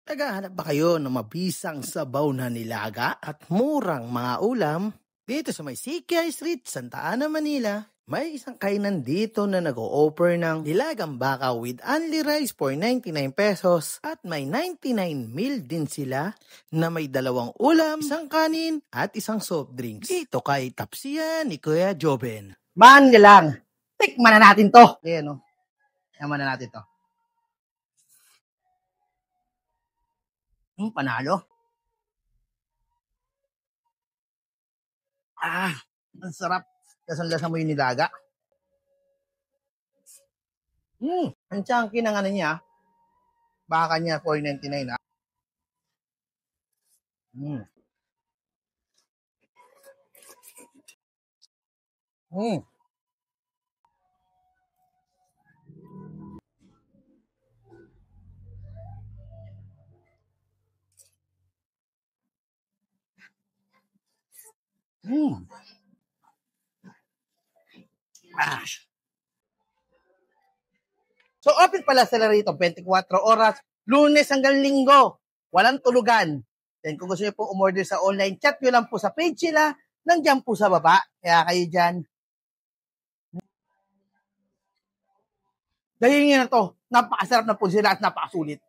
Naghahanap ba kayo ng mabisang sabaw na nilaga at murang mga ulam? Dito sa may CKI Street, Santa Ana, Manila, may isang kainan dito na nag-o-offer ng nilagang baka with only rice for 99 pesos at may 99 meal din sila na may dalawang ulam, isang kanin at isang soft drinks. Dito kay Tapsiya ni Kuya Joben. Man lang, tikman na natin to. Ayan o, tikman na natin to. Panalo. Ang sarap. Lasang-lasa mo yung nilaga. Ang chunky ng ano niya. Baka niya, 4.99 ha. Mm. So, open pala sila rito, 24 oras, Lunes hanggang Linggo. Walang tulugan. Then, kung gusto niyo po umorder sa online, chat nyo lang po sa page sila. Nandiyan po sa baba. Kaya kayo dyan. Dahil nga na to, napakasarap na po sila at napakasulit.